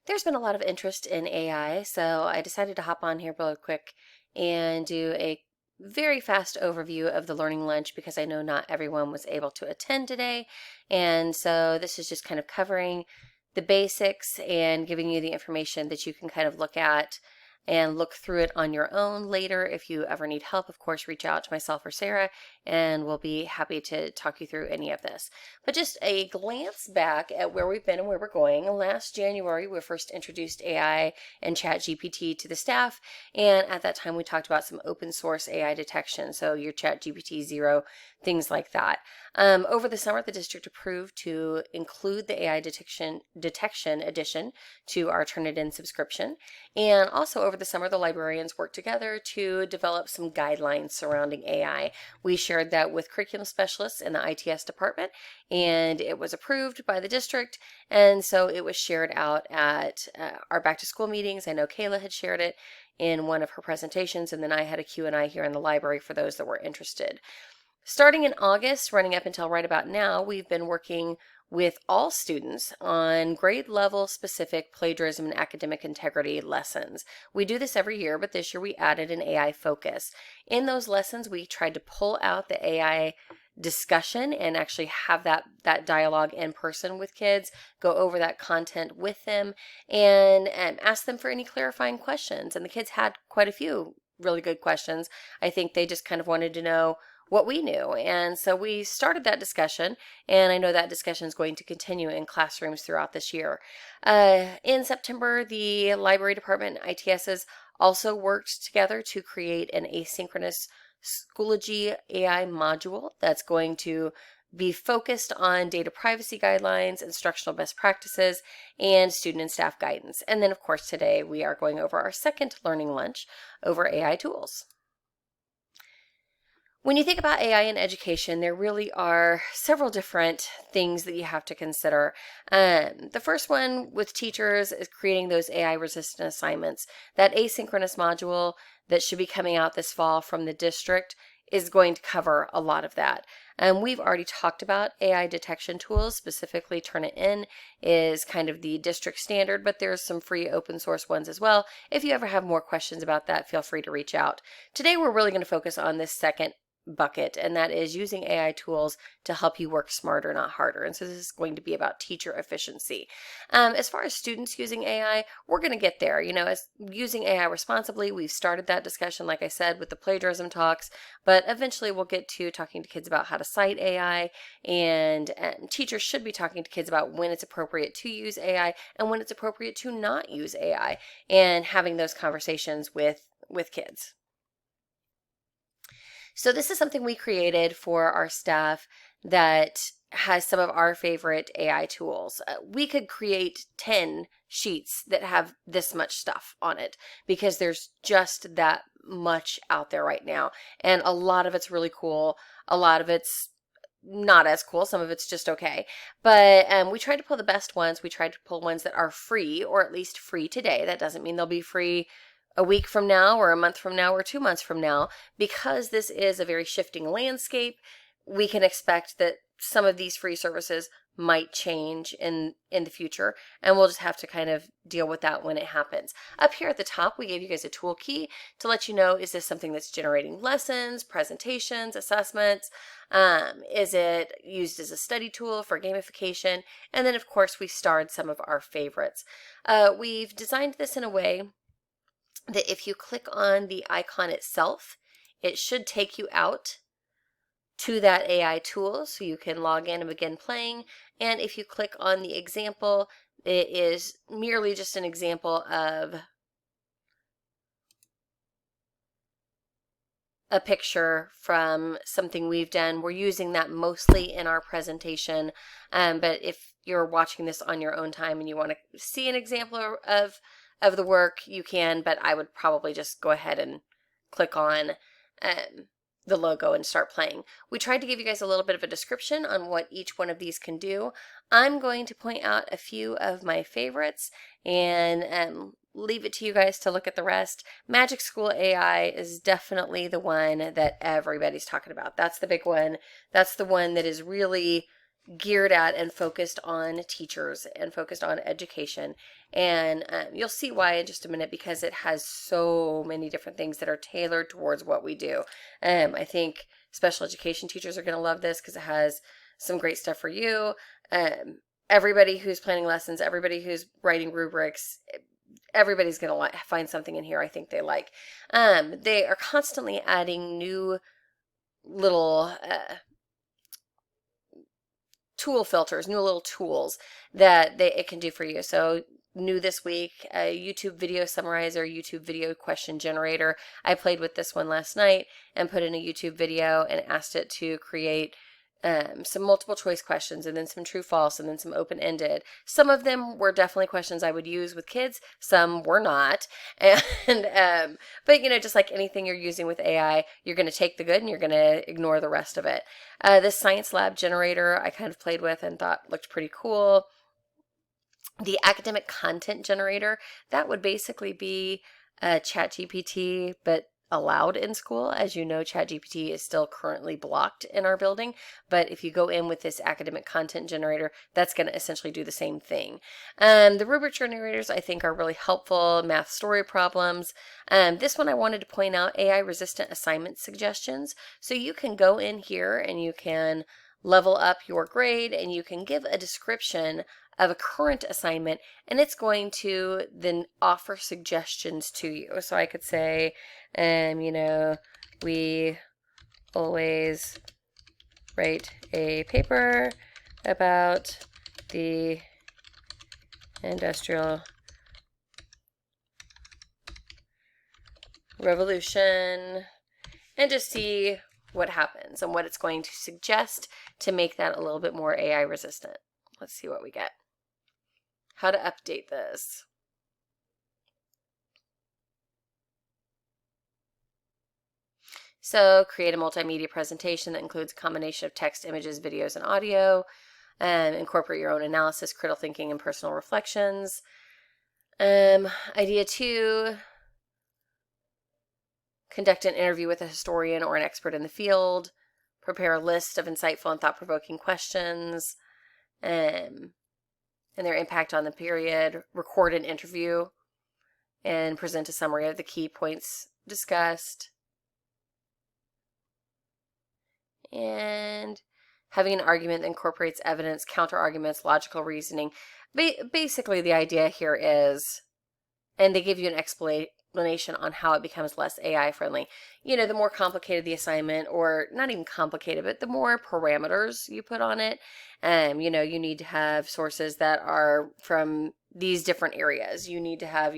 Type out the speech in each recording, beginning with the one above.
There's been a lot of interest in AI, so I decided to hop on here real quick and do a very fast overview of the Learning Lunch because I know not everyone was able to attend today. And so this is just kind of covering the basics and giving you the information that you can kind of look at and look through it on your own later. If you ever need help, of course, reach out to myself or Sarah, and we'll be happy to talk you through any of this. But just a glance back at where we've been and where we're going. Last January, we first introduced AI and ChatGPT to the staff, and at that time, we talked about some open source AI detection, so your ChatGPT Zero, things like that. Over the summer, the district approved to include the AI detection addition to our Turnitin subscription. And also over the summer, the librarians worked together to develop some guidelines surrounding AI. We shared that with curriculum specialists in the ITS department, and it was approved by the district. And so it was shared out at our back to school meetings. I know Kayla had shared it in one of her presentations, and then I had a Q&A here in the library for those that were interested. Starting in August, running up until right about now, we've been working with all students on grade level specific plagiarism and academic integrity lessons. We do this every year, but this year we added an AI focus. In those lessons, we tried to pull out the AI discussion and actually have that dialogue in person with kids, go over that content with them, and ask them for any clarifying questions. And the kids had quite a few really good questions. I think they just kind of wanted to know what we knew. And so we started that discussion, and I know that discussion is going to continue in classrooms throughout this year. In September, the library department and ITSs also worked together to create an asynchronous Schoology AI module that's going to be focused on data privacy guidelines, instructional best practices, and student and staff guidance. And then, of course, today we are going over our second learning lunch over AI tools. When you think about AI in education, there really are several different things that you have to consider. The first one with teachers is creating those AI resistant assignments. That asynchronous module that should be coming out this fall from the district is going to cover a lot of that. We've already talked about AI detection tools, specifically Turnitin is kind of the district standard, but there's some free open source ones as well. If you ever have more questions about that, feel free to reach out. Today, we're really going to focus on this second bucket, and that is using AI tools to help you work smarter, not harder. And so this is going to be about teacher efficiency. As far as students using AI, we're going to get there. As using AI responsibly, we've started that discussion, like I said, with the plagiarism talks, but eventually we'll get to talking to kids about how to cite AI, and teachers should be talking to kids about when it's appropriate to use AI and when it's appropriate to not use AI, and having those conversations with kids. So this is something we created for our staff that has some of our favorite AI tools. We could create 10 sheets that have this much stuff on it because there's just that much out there right now. And a lot of it's really cool. A lot of it's not as cool. Some of it's just okay. But we tried to pull the best ones. We tried to pull ones that are free, or at least free today. That doesn't mean they'll be free a week from now or a month from now or 2 months from now. Because this is a very shifting landscape, we can expect that some of these free services might change in the future, and we'll just have to kind of deal with that when it happens. Up here at the top, we gave you guys a tool key to let you know, is this something that's generating lessons, presentations, assessments? Is it used as a study tool for gamification? And then, of course, we starred some of our favorites. We've designed this in a way that if you click on the icon itself, it should take you out to that AI tool so you can log in and begin playing. And if you click on the example, it is merely just an example of a picture from something we've done. We're using that mostly in our presentation, but if you're watching this on your own time and you want to see an example of the work, you can, but I would probably just go ahead and click on the logo and start playing. We tried to give you guys a little bit of a description on what each one of these can do. I'm going to point out a few of my favorites and leave it to you guys to look at the rest. Magic School AI is definitely the one that everybody's talking about. That's the big one. That's the one that is really geared at and focused on teachers and focused on education. And you'll see why in just a minute, because it has so many different things that are tailored towards what we do. I think special education teachers are going to love this because it has some great stuff for you. Everybody who's planning lessons, everybody who's writing rubrics, everybody's going to find something in here I think they like. They are constantly adding new little tool filters, new little tools that it can do for you. So new this week, a YouTube video summarizer, YouTube video question generator. I played with this one last night and put in a YouTube video and asked it to create some multiple choice questions, and then some true false, and then some open-ended. Some of them were definitely questions I would use with kids. Some were not. And but just like anything you're using with AI, you're going to take the good and you're going to ignore the rest of it. This science lab generator I kind of played with and thought looked pretty cool. The academic content generator, that would basically be ChatGPT, but allowed in school. As you know, ChatGPT is still currently blocked in our building, but if you go in with this academic content generator, that's going to essentially do the same thing. The rubric generators I think are really helpful. Math story problems. This one I wanted to point out, AI resistant assignment suggestions. So you can go in here and you can level up your grade and you can give a description of a current assignment, and it's going to then offer suggestions to you. So I could say, we always write a paper about the Industrial Revolution, and just see what happens and what it's going to suggest to make that a little bit more AI resistant. Let's see what we get. How to update this. So create a multimedia presentation that includes a combination of text, images, videos, and audio. Incorporate your own analysis, critical thinking, and personal reflections. Idea 2, conduct an interview with a historian or an expert in the field. Prepare a list of insightful and thought-provoking questions. And their impact on the period. Record an interview and present a summary of the key points discussed. And having an argument that incorporates evidence, counter arguments, logical reasoning. Basically, the idea here is, and they give you an explanation on how it becomes less AI friendly. The more complicated the assignment, or not even complicated, but the more parameters you put on it, you need to have sources that are from these different areas. You need to have,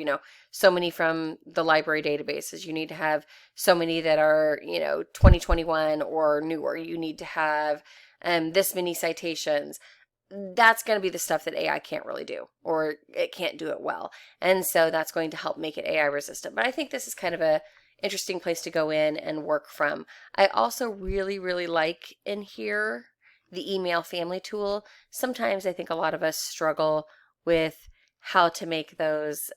so many from the library databases. You need to have so many that are, 2021 or newer. You need to have this many citations. That's going to be the stuff that AI can't really do, or it can't do it well. And so that's going to help make it AI resistant. But I think this is kind of a interesting place to go in and work from. I also really, really like in here the email family tool. Sometimes I think a lot of us struggle with how to make those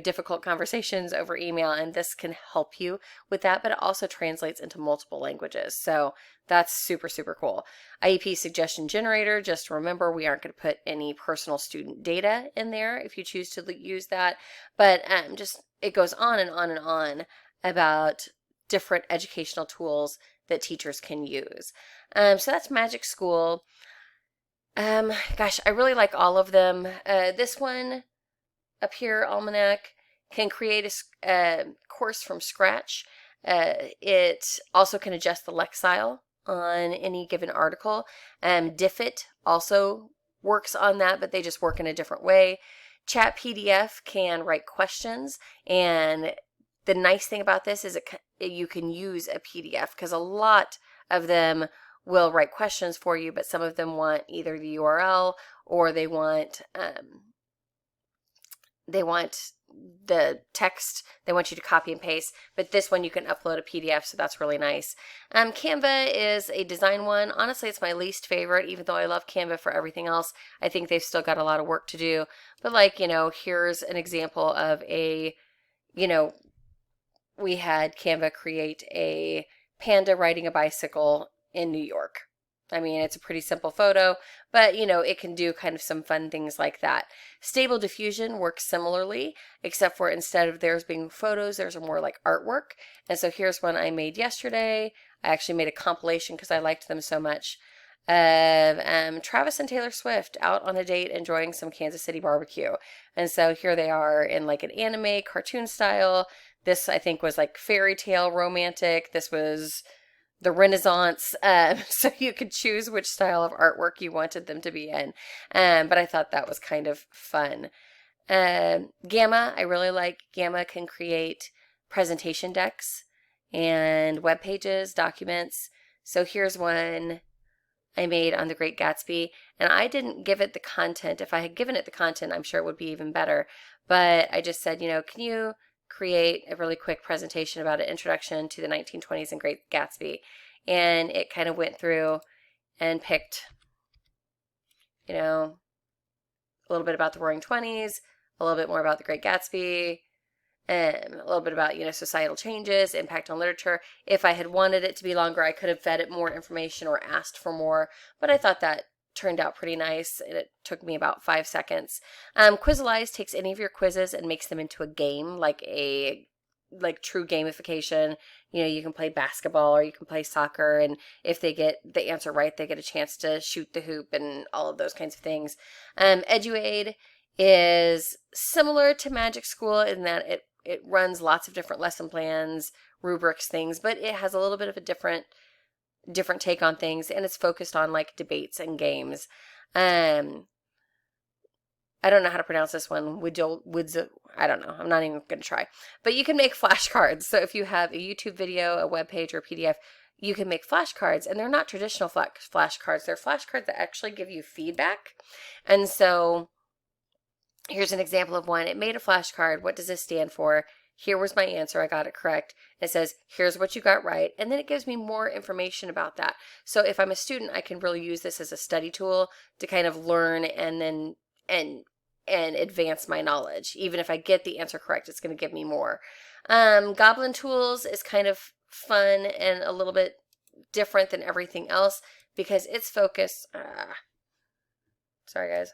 difficult conversations over email, and this can help you with that, but it also translates into multiple languages. So that's super, super cool. IEP suggestion generator, just remember we aren't going to put any personal student data in there if you choose to use that, but just it goes on and on and on about different educational tools that teachers can use. So that's Magic School. Gosh, I really like all of them. This one up here, Almanac, can create a course from scratch. It also can adjust the Lexile on any given article. Diffit also works on that, but they just work in a different way. Chat PDF can write questions, and the nice thing about this is you can use a PDF, because a lot of them will write questions for you, but some of them want either the URL or they want the text. They want you to copy and paste, but this one you can upload a PDF, so that's really nice. Canva is a design one. Honestly, it's my least favorite, even though I love Canva for everything else. I think they've still got a lot of work to do, but here's an example of we had Canva create a panda riding a bicycle in New York. I mean, it's a pretty simple photo, but you know, it can do kind of some fun things like that. Stable Diffusion works similarly, except for instead of theirs being photos, there's more like artwork. And so here's one I made yesterday. I actually made a compilation because I liked them so much of Travis and Taylor Swift out on a date enjoying some Kansas City barbecue. And so here they are in like an anime cartoon style. This I think was like fairy tale romantic. This was the Renaissance, so you could choose which style of artwork you wanted them to be in. But I thought that was kind of fun. Gamma, I really like. Gamma can create presentation decks and web pages, documents. So here's one I made on The Great Gatsby, and I didn't give it the content. If I had given it the content, I'm sure it would be even better. But I just said, you know, can you create a really quick presentation about an introduction to the 1920s and Great Gatsby? And it kind of went through and picked, you know, a little bit about the Roaring Twenties, a little bit more about the Great Gatsby, a little bit about, you know, societal changes, impact on literature. If I had wanted it to be longer, I could have fed it more information or asked for more, but I thought that turned out pretty nice, and it took me about 5 seconds. Quizalize takes any of your quizzes and makes them into a game, like true gamification. You know, you can play basketball or you can play soccer, and if they get the answer right, they get a chance to shoot the hoop and all of those kinds of things. Eduaid is similar to Magic School in that it runs lots of different lesson plans, rubrics, things, but it has a little bit of a different take on things, and it's focused on like debates and games. I don't know how to pronounce this one. I don't know. I'm not even going to try. But you can make flashcards. So if you have a YouTube video, a web page, or a PDF, you can make flashcards, and they're not traditional flashcards. They're flashcards that actually give you feedback. And so here's an example of one. It made a flashcard. What does this stand for? Here was my answer. I got it correct. It says, here's what you got right. And then it gives me more information about that. So if I'm a student, I can really use this as a study tool to kind of learn and advance my knowledge. Even if I get the answer correct, it's going to give me more. Goblin Tools is kind of fun and a little bit different than everything else because its focus, sorry guys.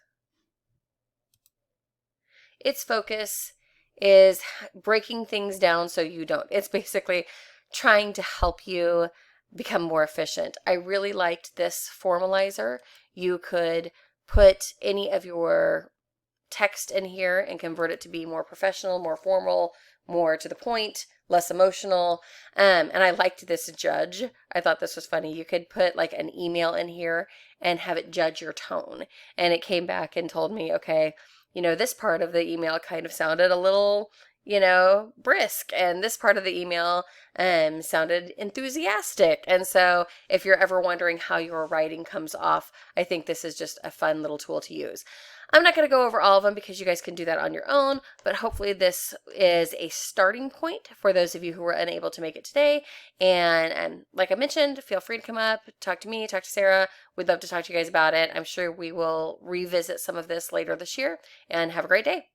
Its focus is breaking things down so you don't. It's basically trying to help you become more efficient. I really liked this formalizer. You could put any of your text in here and convert it to be more professional, more formal, more to the point, less emotional. And I liked this judge. I thought this was funny. You could put like an email in here and have it judge your tone. And it came back and told me, okay, you know, this part of the email kind of sounded a little, you know, brisk, and this part of the email sounded enthusiastic. And so if you're ever wondering how your writing comes off, I think this is just a fun little tool to use. I'm not going to go over all of them because you guys can do that on your own, but hopefully this is a starting point for those of you who were unable to make it today. And like I mentioned, feel free to come up, talk to me, talk to Sarah. We'd love to talk to you guys about it. I'm sure we will revisit some of this later this year, and have a great day.